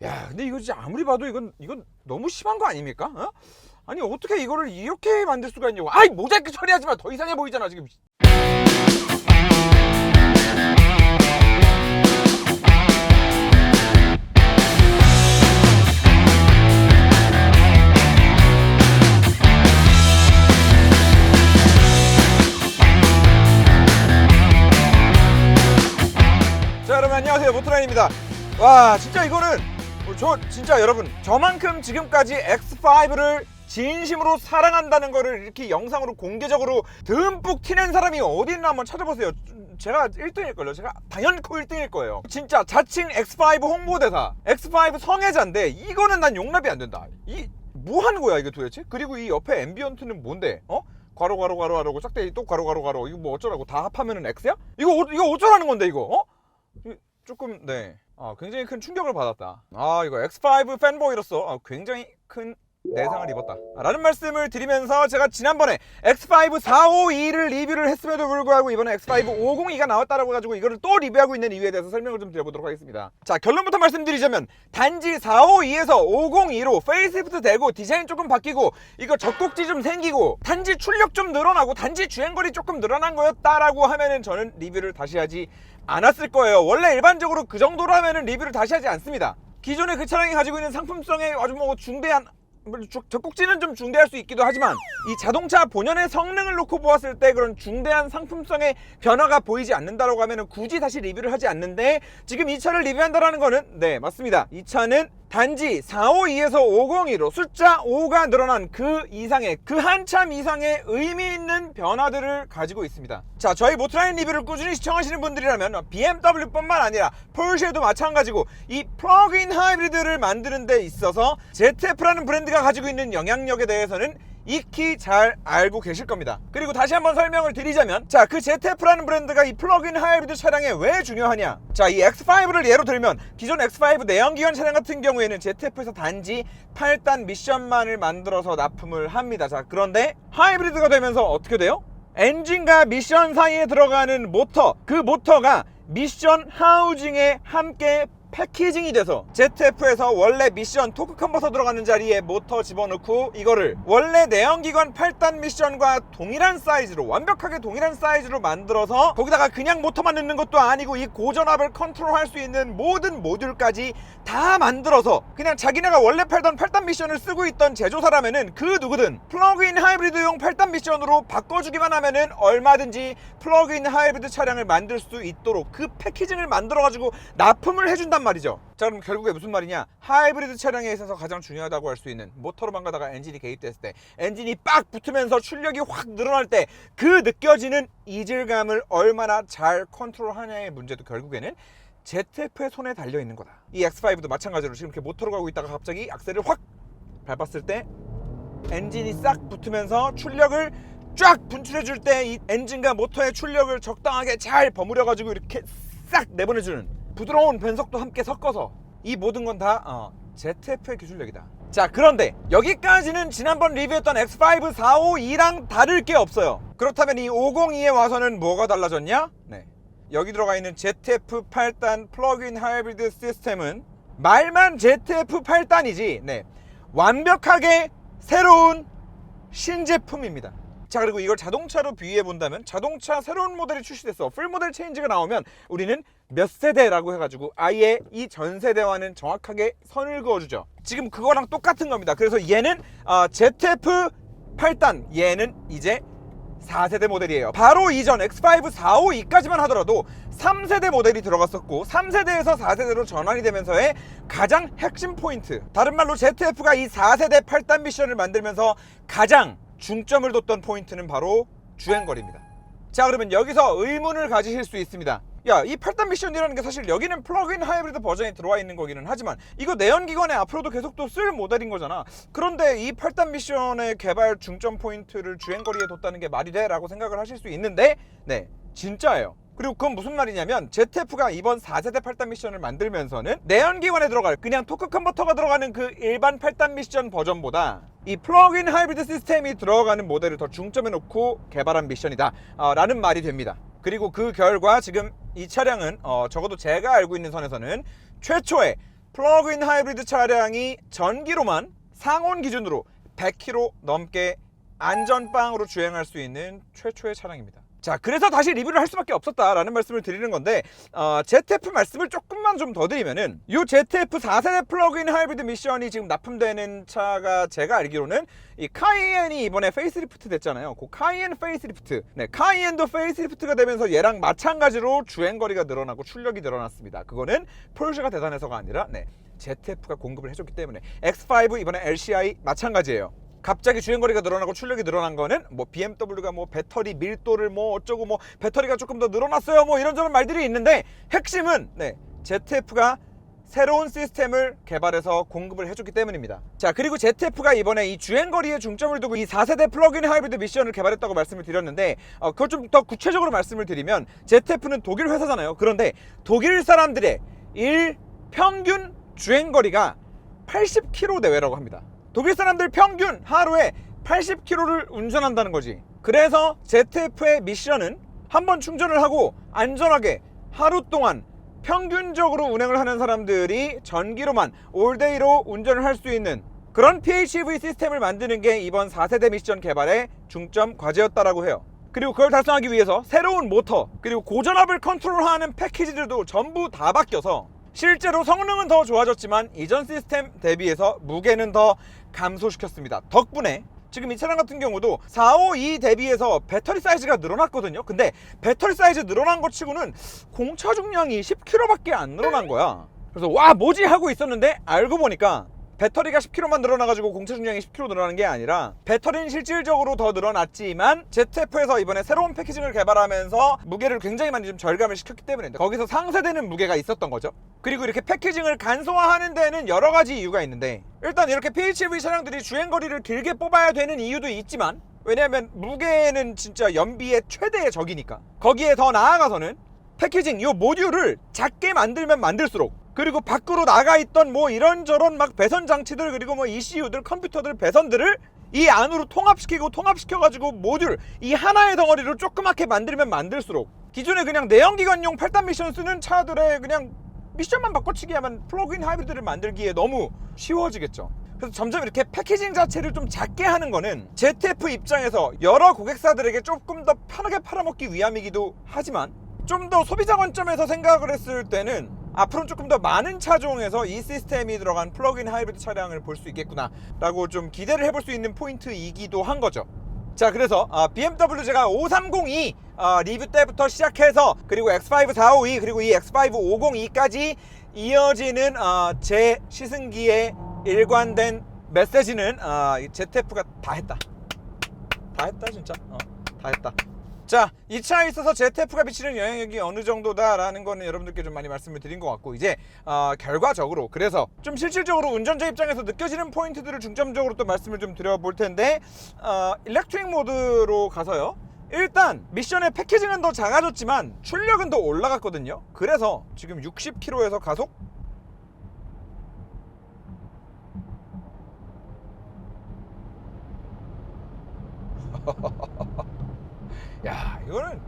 야, 근데 이거 진짜 아무리 봐도 이건 너무 심한 거 아닙니까? 어? 아니 어떻게 이거를 이렇게 만들 수가 있냐고. 아이, 모자이크 처리하지 마. 더 이상해 보이잖아 지금. 자, 여러분 안녕하세요, 모토라인입니다. 와, 진짜 이거는 저 진짜 여러분, 저만큼 지금까지 X5를 진심으로 사랑한다는 거를 이렇게 영상으로 공개적으로 듬뿍 티낸 사람이 어디 있나 한번 찾아보세요. 제가 1등일걸요. 제가 당연코 1등일 거예요. 진짜 자칭 X5 홍보대사, X5 성애자인데 이거는 난 용납이 안 된다. 이 뭐 하는 거야 이게 도대체? 그리고 이 옆에 앰비언트는 뭔데? 어? 괄호 괄호 괄호 괄호 짝대기 또 괄호 괄호 괄호, 이거 뭐 어쩌라고? 다 합하면은 X야? 이거 어쩌라는 건데 이거? 어? 조금 굉장히 큰 충격을 받았다. 이거 X5 팬보이로서 굉장히 큰 내상을 입었다 라는 말씀을 드리면서, 제가 지난번에 X5 452를 리뷰를 했음에도 불구하고 이번에 X5 502가 나왔다라고 해가지고 이거를 또 리뷰하고 있는 이유에 대해서 설명을 좀 드려보도록 하겠습니다. 자, 결론부터 말씀드리자면 단지 452에서 502로 페이스리프트 되고 디자인 조금 바뀌고 이거 젖꼭지 좀 생기고 단지 출력 좀 늘어나고 단지 주행거리 조금 늘어난 거였다라고 하면은 저는 리뷰를 다시 하지 않았을 거예요. 원래 일반적으로 그 정도로 하면은 리뷰를 다시 하지 않습니다. 기존에 그 차량이 가지고 있는 상품성에 아주 뭐 중대한, 젖꼭지는 좀 중대할 수 있기도 하지만 이 자동차 본연의 성능을 놓고 보았을 때 그런 중대한 상품성의 변화가 보이지 않는다라고 하면 굳이 다시 리뷰를 하지 않는데, 지금 이 차를 리뷰한다라는 거는, 네 맞습니다, 이 차는 단지 452에서 502로 숫자 5가 늘어난 그 이상의, 그 한참 이상의 의미 있는 변화들을 가지고 있습니다. 자, 저희 모토라인 리뷰를 꾸준히 시청하시는 분들이라면 BMW뿐만 아니라 포르쉐도 마찬가지고 이 플러그인 하이브리드를 만드는 데 있어서 ZF라는 브랜드가 가지고 있는 영향력에 대해서는 익히 잘 알고 계실 겁니다. 그리고 다시 한번 설명을 드리자면, 자, 그 ZF라는 브랜드가 이 플러그인 하이브리드 차량에 왜 중요하냐. 자, 이 X5를 예로 들면 기존 X5 내연기관 차량 같은 경우에는 ZF에서 단지 8단 미션만을 만들어서 납품을 합니다. 자, 그런데 하이브리드가 되면서 어떻게 돼요? 엔진과 미션 사이에 들어가는 모터, 그 모터가 미션 하우징에 함께 패키징이 돼서 ZF에서 원래 미션 토크 컨버터 들어가는 자리에 모터 집어넣고 이거를 원래 내연기관 8단 미션과 동일한 사이즈로, 완벽하게 동일한 사이즈로 만들어서 거기다가 그냥 모터만 넣는 것도 아니고 이 고전압을 컨트롤할 수 있는 모든 모듈까지 다 만들어서 그냥 자기네가 원래 팔던 8단 미션을 쓰고 있던 제조사라면은 그 누구든 플러그인 하이브리드용 8단 미션으로 바꿔주기만 하면은 얼마든지 플러그인 하이브리드 차량을 만들 수 있도록 그 패키징을 만들어가지고 납품을 해준단 말이죠. 자, 그럼 결국에 무슨 말이냐? 하이브리드 차량에 있어서 가장 중요하다고 할 수 있는, 모터로만 가다가 엔진이 개입됐을 때, 엔진이 빡 붙으면서 출력이 확 늘어날 때 그 느껴지는 이질감을 얼마나 잘 컨트롤하냐의 문제도 결국에는 ZF의 손에 달려있는 거다. 이 X5도 마찬가지로 지금 이렇게 모터로 가고 있다가 갑자기 악셀을 확 밟았을 때 엔진이 싹 붙으면서 출력을 쫙 분출해줄 때 이 엔진과 모터의 출력을 적당하게 잘 버무려가지고 이렇게 싹 내보내주는 부드러운 변속도 함께 섞어서 이 모든 건 다 ZF의 기술력이다. 자, 그런데 여기까지는 지난번 리뷰했던 X5 452랑 다를 게 없어요. 그렇다면 이 502에 와서는 뭐가 달라졌냐? 네, 여기 들어가 있는 ZF 8단 플러그인 하이브리드 시스템은 말만 ZF 8단이지 완벽하게 새로운 신제품입니다. 자, 그리고 이걸 자동차로 비유해 본다면, 자동차 새로운 모델이 출시됐어, 풀 모델 체인지가 나오면 우리는 몇 세대라고 해가지고 아예 이 전 세대와는 정확하게 선을 그어주죠. 지금 그거랑 똑같은 겁니다. 그래서 얘는 ZF 8단, 얘는 이제 4세대 모델이에요. 바로 이전 X5 452까지만 하더라도 3세대 모델이 들어갔었고 3세대에서 4세대로 전환이 되면서의 가장 핵심 포인트, 다른 말로 ZF가 이 4세대 8단 미션을 만들면서 가장 중점을 뒀던 포인트는 바로 주행거리입니다. 자, 그러면 여기서 의문을 가지실 수 있습니다. 야, 이 8단 미션이라는 게 사실 여기는 플러그인 하이브리드 버전이 들어와 있는 거기는 하지만 이거 내연기관에 앞으로도 계속 또 쓸 모델인 거잖아. 그런데 이 8단 미션의 개발 중점 포인트를 주행거리에 뒀다는 게 말이 돼? 라고 생각을 하실 수 있는데, 네, 진짜예요. 그리고 그건 무슨 말이냐면 ZF가 이번 4세대 8단 미션을 만들면서는 내연기관에 들어갈 그냥 토크 컨버터가 들어가는 그 일반 8단 미션 버전보다 이 플러그인 하이브리드 시스템이 들어가는 모델을 더 중점에 놓고 개발한 미션이다 라는 말이 됩니다. 그리고 그 결과 지금 이 차량은 적어도 제가 알고 있는 선에서는 최초의 플러그인 하이브리드 차량이 전기로만 상온 기준으로 100km 넘게 안전빵으로 주행할 수 있는 최초의 차량입니다. 자, 그래서 다시 리뷰를 할 수밖에 없었다라는 말씀을 드리는 건데, ZF 말씀을 조금만 좀 더 드리면은, 이 ZF 4세대 플러그인 하이브리드 미션이 지금 납품되는 차가 제가 알기로는 이 카이엔이 이번에 페이스리프트 됐잖아요. 그 카이엔 페이스리프트, 네, 카이엔도 페이스리프트가 되면서 얘랑 마찬가지로 주행거리가 늘어나고 출력이 늘어났습니다. 그거는 폴쉐가 대단해서가 아니라, 네, ZF가 공급을 해줬기 때문에. X5 이번에 LCI 마찬가지예요. 갑자기 주행거리가 늘어나고 출력이 늘어난 거는 뭐 BMW가 뭐 배터리 밀도를 뭐 어쩌고 뭐 배터리가 조금 더 늘어났어요 뭐 이런저런 말들이 있는데, 핵심은 네, ZF가 새로운 시스템을 개발해서 공급을 해줬기 때문입니다. 자, 그리고 ZF가 이번에 이 주행거리에 중점을 두고 이 4세대 플러그인 하이브리드 미션을 개발했다고 말씀을 드렸는데, 그걸 좀 더 구체적으로 말씀을 드리면, ZF는 독일 회사잖아요. 그런데 독일 사람들의 일 평균 주행거리가 80km 내외라고 합니다. 독일 사람들 평균 하루에 80km를 운전한다는 거지. 그래서 ZF의 미션은 한번 충전을 하고 안전하게 하루 동안 평균적으로 운행을 하는 사람들이 전기로만 올데이로 운전을 할 수 있는 그런 PHEV 시스템을 만드는 게 이번 4세대 미션 개발의 중점 과제였다라고 해요. 그리고 그걸 달성하기 위해서 새로운 모터, 그리고 고전압을 컨트롤하는 패키지들도 전부 다 바뀌어서 실제로 성능은 더 좋아졌지만 이전 시스템 대비해서 무게는 더 감소시켰습니다. 덕분에 지금 이 차량 같은 경우도 452 대비해서 배터리 사이즈가 늘어났거든요. 근데 배터리 사이즈 늘어난 것 치고는 공차 중량이 10kg밖에 안 늘어난 거야. 그래서 와, 뭐지 하고 있었는데 알고 보니까 배터리가 10kg만 늘어나가지고 공차 중량이 10kg 늘어나는 게 아니라, 배터리는 실질적으로 더 늘어났지만 ZF에서 이번에 새로운 패키징을 개발하면서 무게를 굉장히 많이 좀 절감을 시켰기 때문에 거기서 상쇄되는 무게가 있었던 거죠. 그리고 이렇게 패키징을 간소화하는 데는 여러 가지 이유가 있는데, 일단 이렇게 PHEV 차량들이 주행거리를 길게 뽑아야 되는 이유도 있지만, 왜냐하면 무게는 진짜 연비의 최대의 적이니까, 거기에 더 나아가서는 패키징, 이 모듈을 작게 만들면 만들수록, 그리고 밖으로 나가 있던 뭐 이런저런 막 배선 장치들, 그리고 뭐 ECU들, 컴퓨터들, 배선들을 이 안으로 통합시켜가지고 모듈 이 하나의 덩어리로 조그맣게 만들면 만들수록, 기존에 그냥 내연기관용 8단 미션 쓰는 차들의 그냥 미션만 바꿔치기 하면 플러그인 하이브리드를 만들기에 너무 쉬워지겠죠. 그래서 점점 이렇게 패키징 자체를 좀 작게 하는 거는 ZF 입장에서 여러 고객사들에게 조금 더 편하게 팔아먹기 위함이기도 하지만, 좀 더 소비자 관점에서 생각을 했을 때는 앞으로는 조금 더 많은 차종에서 이 시스템이 들어간 플러그인 하이브리드 차량을 볼 수 있겠구나 라고 좀 기대를 해볼 수 있는 포인트이기도 한 거죠. 자, 그래서 BMW 제가 5302 리뷰 때부터 시작해서, 그리고 X5 452, 그리고 이 X5 502까지 이어지는 제 시승기에 일관된 메시지는 ZF가 다 했다 진짜. 다 했다. 자, 이 차에 있어서 ZF가 미치는 영향력이 어느 정도다라는 거는 여러분들께 좀 많이 말씀을 드린 것 같고, 이제 결과적으로, 그래서 좀 실질적으로 운전자 입장에서 느껴지는 포인트들을 중점적으로 또 말씀을 좀 드려볼 텐데, 일렉트릭 모드로 가서요, 일단 미션의 패키징은 더 작아졌지만 출력은 더 올라갔거든요. 그래서 지금 60km에서 가속 야, 이거는,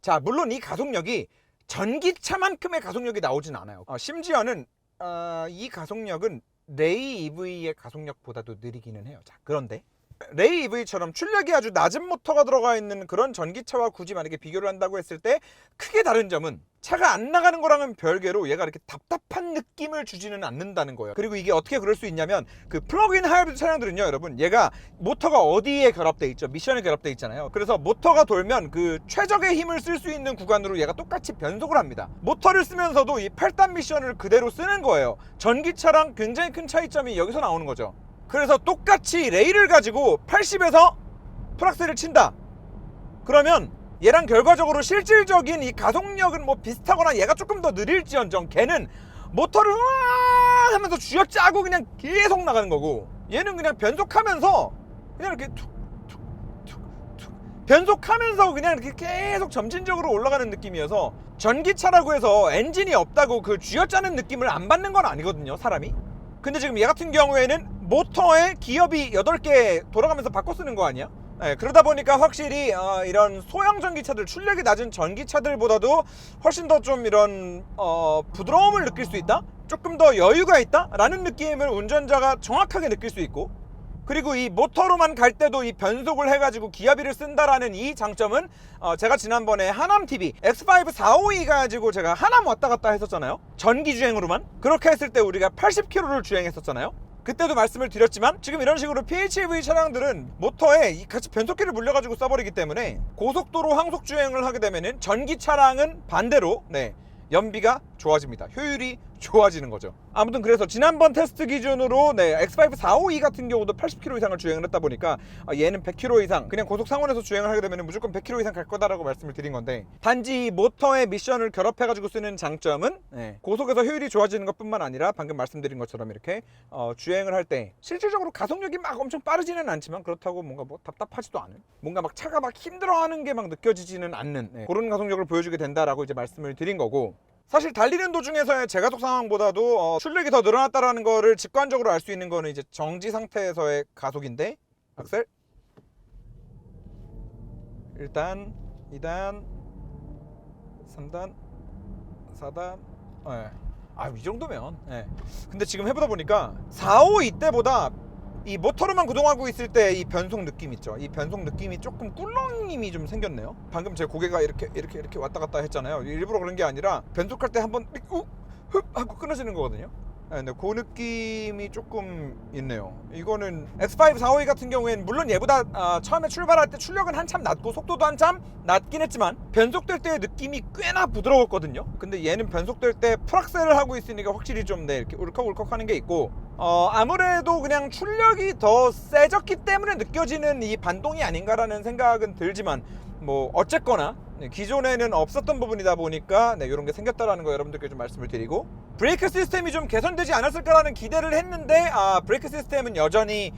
자, 물론 이 가속력이 전기차만큼의 가속력이 나오진 않아요. 심지어는 이 가속력은 레이 EV의 가속력보다도 느리기는 해요. 자, 그런데 레이 EV처럼 출력이 아주 낮은 모터가 들어가 있는 그런 전기차와 굳이 만약에 비교를 한다고 했을 때 크게 다른 점은, 차가 안 나가는 거랑은 별개로 얘가 이렇게 답답한 느낌을 주지는 않는다는 거예요. 그리고 이게 어떻게 그럴 수 있냐면, 그 플러그인 하이브리드 차량들은요, 여러분, 얘가 모터가 어디에 결합돼 있죠? 미션에 결합돼 있잖아요. 그래서 모터가 돌면 그 최적의 힘을 쓸 수 있는 구간으로 얘가 똑같이 변속을 합니다. 모터를 쓰면서도 이 8단 미션을 그대로 쓰는 거예요. 전기차랑 굉장히 큰 차이점이 여기서 나오는 거죠. 그래서 똑같이 레일을 가지고 80에서 풀악셀을 친다. 그러면 얘랑 결과적으로 실질적인 이 가속력은 뭐 비슷하거나 얘가 조금 더 느릴지언정, 걔는 모터를 우와 하면서 쥐어짜고 그냥 계속 나가는 거고, 얘는 그냥 변속하면서 그냥 이렇게 툭툭툭 변속하면서 그냥 이렇게 계속 점진적으로 올라가는 느낌이어서, 전기차라고 해서 엔진이 없다고 그 쥐어짜는 느낌을 안 받는 건 아니거든요, 사람이. 근데 지금 얘 같은 경우에는 모터에 기업이 8개 돌아가면서 바꿔 쓰는 거 아니야? 네, 그러다 보니까 확실히 이런 소형 전기차들, 출력이 낮은 전기차들보다도 훨씬 더 좀 이런 부드러움을 느낄 수 있다? 조금 더 여유가 있다? 라는 느낌을 운전자가 정확하게 느낄 수 있고, 그리고 이 모터로만 갈 때도 이 변속을 해가지고 기압비를 쓴다라는 이 장점은 제가 지난번에 하남TV X5 452 가지고 제가 하남 왔다 갔다 했었잖아요. 전기 주행으로만. 그렇게 했을 때 우리가 80km를 주행했었잖아요. 그때도 말씀을 드렸지만 지금 이런 식으로 PHEV 차량들은 모터에 같이 변속기를 물려가지고 써버리기 때문에 고속도로 항속 주행을 하게 되면은 전기 차량은 반대로 연비가 좋아집니다. 효율이 좋아지는 거죠. 아무튼 그래서 지난번 테스트 기준으로 X5 452 같은 경우도 80km 이상을 주행을 했다 보니까 얘는 100km 이상, 그냥 고속 상온에서 주행을 하게 되면 무조건 100km 이상 갈 거다라고 말씀을 드린 건데, 단지 모터의 미션을 결합해가지고 쓰는 장점은 고속에서 효율이 좋아지는 것뿐만 아니라 방금 말씀드린 것처럼 이렇게 주행을 할 때 실질적으로 가속력이 막 엄청 빠르지는 않지만 그렇다고 뭔가 뭐 답답하지도 않은, 뭔가 막 차가 막 힘들어하는 게 막 느껴지지는 않는 그런 가속력을 보여주게 된다라고 이제 말씀을 드린 거고, 사실 달리는 도중에서의 제가속 상황보다도 출력이 더 늘어났다라는 거를 직관적으로 알 수 있는 거는 이제 정지 상태에서의 가속인데, 악셀 1단, 2단, 3단, 4단, 이 정도면 근데 지금 해보다 보니까 452 때보다 이 모터로만 구동하고 있을 때 이 변속 느낌 있죠. 이 변속 느낌이 조금 꿀렁임이 좀 생겼네요. 방금 제 고개가 이렇게 왔다 갔다 했잖아요. 일부러 그런 게 아니라 변속할 때 한번 흡 하고 끊어지는 거거든요. 근데 그 느낌이 조금 있네요. 이거는 X5 452 같은 경우에는 물론 얘보다 처음에 출발할 때 출력은 한참 낮고 속도도 한참 낮긴 했지만 변속될 때의 느낌이 꽤나 부드러웠거든요. 근데 얘는 변속될 때 풀악셀을 하고 있으니까 확실히 좀 이렇게 울컥울컥 하는 게 있고, 아무래도 그냥 출력이 더 세졌기 때문에 느껴지는 이 반동이 아닌가라는 생각은 들지만, 뭐 어쨌거나 기존에는 없었던 부분이다 보니까 이런 게 생겼다라는 거 여러분들께 좀 말씀을 드리고, 브레이크 시스템이 좀 개선되지 않았을까라는 기대를 했는데 브레이크 시스템은 여전히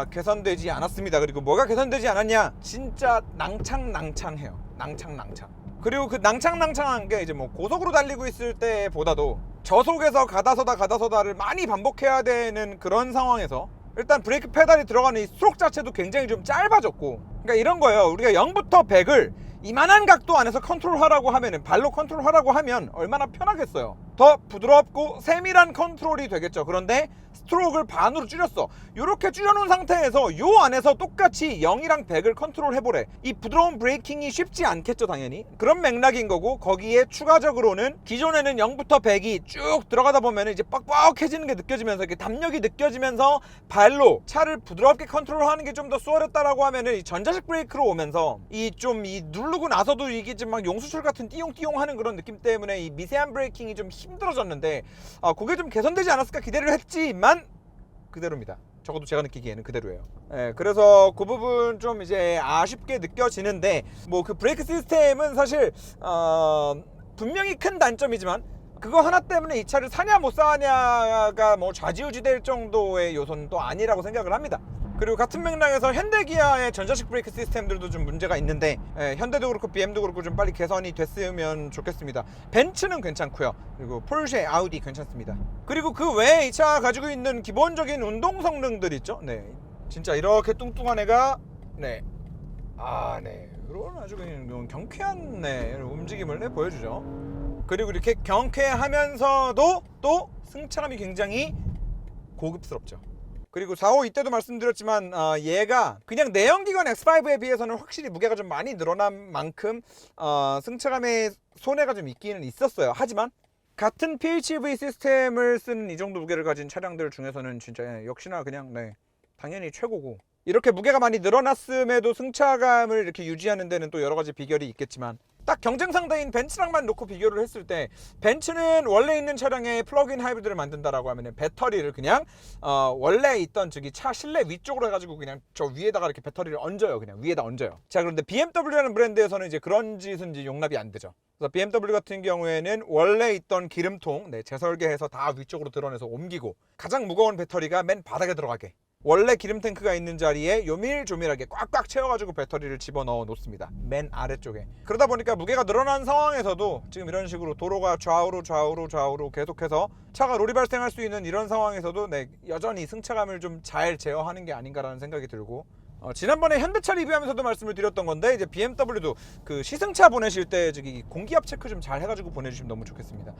개선되지 않았습니다. 그리고 뭐가 개선되지 않았냐? 진짜 낭창해요. 낭창. 그리고 그 낭창한 게 이제 뭐 고속으로 달리고 있을 때보다도 저속에서 가다서다를 많이 반복해야 되는 그런 상황에서 일단 브레이크 페달이 들어가는 이 스트로크 자체도 굉장히 좀 짧아졌고, 그러니까 이런 거예요. 우리가 0부터 100을 이만한 각도 안에서 컨트롤하라고 하면은, 발로 컨트롤하라고 하면 얼마나 편하겠어요. 더 부드럽고 세밀한 컨트롤이 되겠죠. 그런데 스트로크를 반으로 줄였어. 이렇게 줄여놓은 상태에서 요 안에서 똑같이 0이랑 100을 컨트롤 해보래. 이 부드러운 브레이킹이 쉽지 않겠죠, 당연히. 그런 맥락인 거고, 거기에 추가적으로는 기존에는 0부터 100이 쭉 들어가다 보면 이제 뻑뻑해지는 게 느껴지면서, 이렇게 담력이 느껴지면서 발로 차를 부드럽게 컨트롤하는 게 좀 더 수월했다라고 하면은 이 전자식 브레이크로 오면서 이 누르고 나서도 이게 좀 막 용수철 같은 띠용띠용 하는 그런 느낌 때문에 이 미세한 브레이킹이 좀 힘들어졌는데, 그게 좀 개선되지 않았을까 기대를 했지만 그대로입니다. 적어도 제가 느끼기에는 그대로예요. 그래서 그 부분 좀 이제 아쉽게 느껴지는데, 뭐 그 브레이크 시스템은 사실 분명히 큰 단점이지만 그거 하나 때문에 이 차를 사냐 못 사냐가 뭐 좌지우지 될 정도의 요소는 또 아니라고 생각을 합니다. 그리고 같은 맥락에서 현대기아의 전자식 브레이크 시스템들도 좀 문제가 있는데, 현대도 그렇고 BM도 그렇고 좀 빨리 개선이 됐으면 좋겠습니다. 벤츠는 괜찮고요. 그리고 포르쉐, 아우디 괜찮습니다. 그리고 그 외에 이 차가 가지고 있는 기본적인 운동 성능들 있죠. 진짜 이렇게 뚱뚱한 애가 이런 아주 그냥 경쾌한 움직임을 보여주죠. 그리고 이렇게 경쾌하면서도 또 승차감이 굉장히 고급스럽죠. 그리고 452 때도 말씀드렸지만 얘가 그냥 내연기관 X5에 비해서는 확실히 무게가 좀 많이 늘어난 만큼 승차감에 손해가 좀 있기는 있었어요. 하지만 같은 PHEV 시스템을 쓰는 이 정도 무게를 가진 차량들 중에서는 진짜 역시나 그냥 당연히 최고고, 이렇게 무게가 많이 늘어났음에도 승차감을 이렇게 유지하는 데는 또 여러 가지 비결이 있겠지만, 딱 경쟁 상대인 벤츠랑만 놓고 비교를 했을 때, 벤츠는 원래 있는 차량에 플러그인 하이브리드를 만든다라고 하면 배터리를 그냥 원래 있던 차 실내 위쪽으로 해가지고 그냥 저 위에다가 이렇게 배터리를 얹어요. 그냥 위에다 얹어요. 자, 그런데 BMW라는 브랜드에서는 이제 그런 짓은 이제 용납이 안 되죠. 그래서 BMW 같은 경우에는 원래 있던 기름통 재설계해서 다 위쪽으로 드러내서 옮기고, 가장 무거운 배터리가 맨 바닥에 들어가게, 원래 기름 탱크가 있는 자리에 요밀조밀하게 꽉꽉 채워가지고 배터리를 집어넣어 놓습니다. 맨 아래쪽에. 그러다 보니까 무게가 늘어난 상황에서도 지금 이런 식으로 도로가 좌우로 계속해서 차가 로리 발생할 수 있는 이런 상황에서도 여전히 승차감을 좀 잘 제어하는 게 아닌가라는 생각이 들고, 지난번에 현대차 리뷰하면서도 말씀을 드렸던 건데 이제 BMW도 그 시승차 보내실 때 저기 공기압 체크 좀 잘 해가지고 보내주시면 너무 좋겠습니다.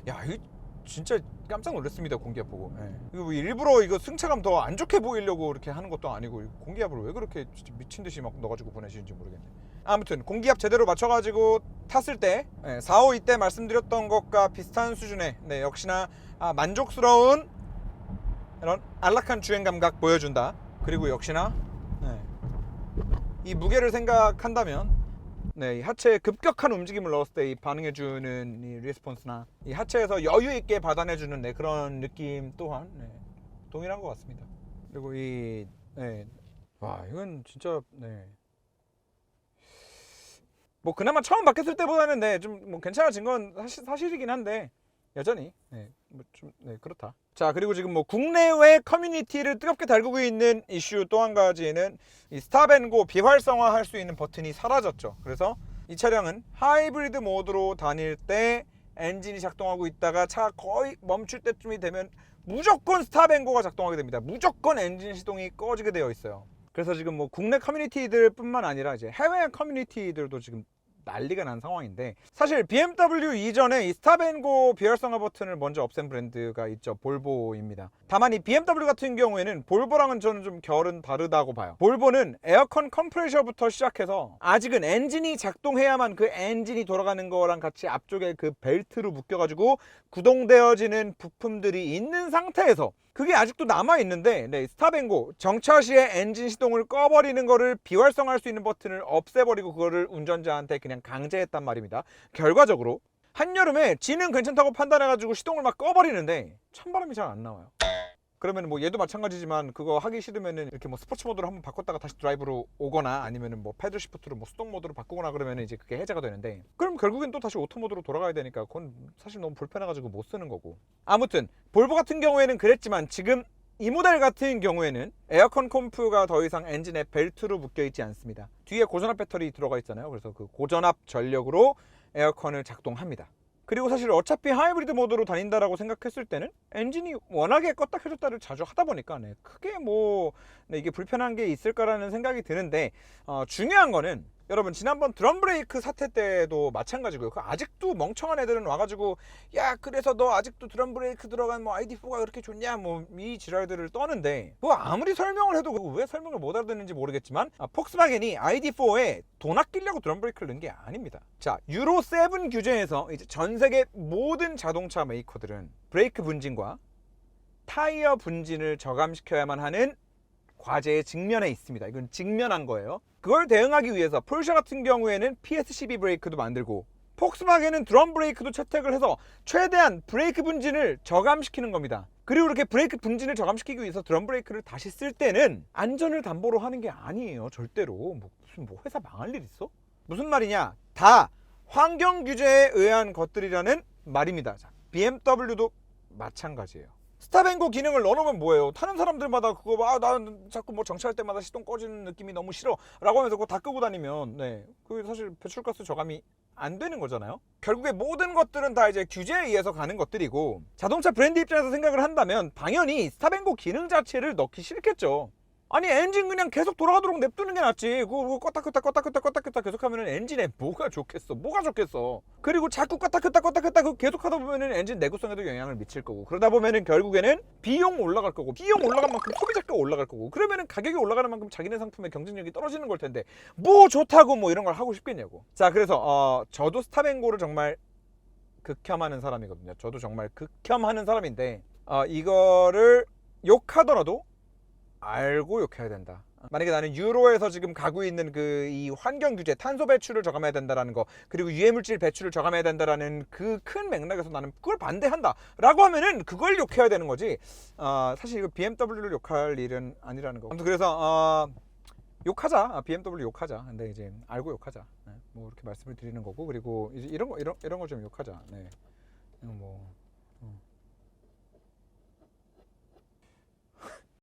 야, 이거 진짜 깜짝 놀랐습니다. 공기압 보고. 예. 이거 뭐 일부러 이거 승차감 더 안 좋게 보이려고 이렇게 하는 것도 아니고 공기압을 왜 그렇게 진짜 미친 듯이 막 넣어가지고 보내시는지 모르겠네. 아무튼 공기압 제대로 맞춰가지고 탔을 때 452 때 말씀드렸던 것과 비슷한 수준의 역시나 만족스러운 이런 안락한 주행 감각 보여준다. 그리고 역시나 이 무게를 생각한다면 이 하체에 급격한 움직임을 넣었을 때 이 반응해주는 이 리스폰스나 이 하체에서 여유 있게 받아내주는 그런 느낌 또한 동일한 것 같습니다. 그리고 와 이건 진짜 뭐 그나마 처음 바뀌었을 때보다는 좀 뭐 괜찮아진 건 사실이긴 한데 여전히 좀 그렇다. 자, 그리고 지금 뭐 국내외 커뮤니티를 뜨겁게 달구고 있는 이슈 또 한 가지는 이 스탑앤고 비활성화할 수 있는 버튼이 사라졌죠. 그래서 이 차량은 하이브리드 모드로 다닐 때 엔진이 작동하고 있다가 차가 거의 멈출 때쯤이 되면 무조건 스탑앤고가 작동하게 됩니다. 무조건 엔진 시동이 꺼지게 되어 있어요. 그래서 지금 뭐 국내 커뮤니티들 뿐만 아니라 이제 해외 커뮤니티들도 지금 난리가 난 상황인데, 사실 BMW 이전에 이 스탑앤고 비활성화 버튼을 먼저 없앤 브랜드가 있죠. 볼보입니다. 다만 이 BMW 같은 경우에는 볼보랑은 저는 좀 결은 다르다고 봐요. 볼보는 에어컨 컴프레셔부터 시작해서 아직은 엔진이 작동해야만 그 엔진이 돌아가는 거랑 같이 앞쪽에 그 벨트로 묶여가지고 구동되어지는 부품들이 있는 상태에서 그게 아직도 남아있는데 스탑앤고 정차 시에 엔진 시동을 꺼버리는 거를 비활성화할 수 있는 버튼을 없애버리고 그거를 운전자한테 그냥 강제했단 말입니다. 결과적으로 한여름에 지는 괜찮다고 판단해가지고 시동을 막 꺼버리는데 찬바람이 잘 안 나와요. 그러면 뭐 얘도 마찬가지지만 그거 하기 싫으면은 이렇게 뭐 스포츠 모드로 한번 바꿨다가 다시 드라이브로 오거나 아니면은 뭐 패들 시프트로 뭐 수동 모드로 바꾸거나 그러면은 이제 그게 해제가 되는데, 그럼 결국엔 또 다시 오토 모드로 돌아가야 되니까 그건 사실 너무 불편해가지고 못 쓰는 거고. 아무튼 볼보 같은 경우에는 그랬지만 지금 이 모델 같은 경우에는 에어컨 컴프가 더 이상 엔진에 벨트로 묶여 있지 않습니다. 뒤에 고전압 배터리 들어가 있잖아요. 그래서 그 고전압 전력으로 에어컨을 작동합니다. 그리고 사실 어차피 하이브리드 모드로 다닌다라고 생각했을 때는 엔진이 워낙에 껐다 켜졌다를 자주 하다 보니까 크게 뭐 이게 불편한 게 있을까라는 생각이 드는데, 중요한 거는 여러분 지난번 드럼 브레이크 사태 때도 마찬가지고요. 그 아직도 멍청한 애들은 와가지고 야 그래서 너 아직도 드럼 브레이크 들어간 뭐 ID4가 그렇게 좋냐 뭐 이 지랄들을 떠는데, 뭐 아무리 설명을 해도 왜 설명을 못 알아듣는지 모르겠지만 폭스바겐이 ID4에 돈 아끼려고 드럼 브레이크를 넣은 게 아닙니다. 자, 유로 7 규제에서 이제 전 세계 모든 자동차 메이커들은 브레이크 분진과 타이어 분진을 저감시켜야만 하는 과제에 직면해 있습니다. 이건 직면한 거예요. 그걸 대응하기 위해서 폴샤 같은 경우에는 PSCB 브레이크도 만들고 폭스바겐은 드럼 브레이크도 채택을 해서 최대한 브레이크 분진을 저감시키는 겁니다. 그리고 이렇게 브레이크 분진을 저감시키기 위해서 드럼 브레이크를 다시 쓸 때는 안전을 담보로 하는 게 아니에요. 절대로. 무슨 회사 망할 일 있어? 무슨 말이냐? 다 환경 규제에 의한 것들이라는 말입니다. 자, BMW도 마찬가지예요. 스탑앤고 기능을 넣어놓으면 뭐예요? 타는 사람들마다 그거 나는 자꾸 뭐 정차할 때마다 시동 꺼지는 느낌이 너무 싫어 라고 하면서 그거 다 끄고 다니면 그게 사실 배출가스 저감이 안 되는 거잖아요. 결국에 모든 것들은 다 이제 규제에 의해서 가는 것들이고, 자동차 브랜드 입장에서 생각을 한다면 당연히 스탑앤고 기능 자체를 넣기 싫겠죠. 아니 엔진 그냥 계속 돌아가도록 냅두는 게 낫지. 그거 껐다 계속 하면은 엔진에 뭐가 좋겠어. 그리고 자꾸 껐다 계속 하다 보면은 엔진 내구성에도 영향을 미칠 거고, 그러다 보면은 결국에는 비용 올라갈 거고, 비용 올라간 만큼 소비자가 올라갈 거고, 그러면은 가격이 올라가는 만큼 자기네 상품의 경쟁력이 떨어지는 걸 텐데 뭐 좋다고 뭐 이런 걸 하고 싶겠냐고. 자, 그래서 저도 스탑앤고를 정말 극혐하는 사람이거든요. 저도 정말 극혐하는 사람인데 이거를 욕하더라도 알고 욕해야 된다. 만약에 나는 유로에서 지금 가고 있는 이 환경 규제, 탄소 배출을 저감해야 된다라는 거, 그리고 유해물질 배출을 저감해야 된다라는 그 큰 맥락에서 나는 그걸 반대한다 라고 하면은 그걸 욕해야 되는 거지. 사실 이거 BMW를 욕할 일은 아니라는 거. 아무튼 그래서 욕하자. BMW 욕하자. 근데 이제 알고 욕하자. 뭐 이렇게 말씀을 드리는 거고, 그리고 이제 이런 거 좀 욕하자. 뭐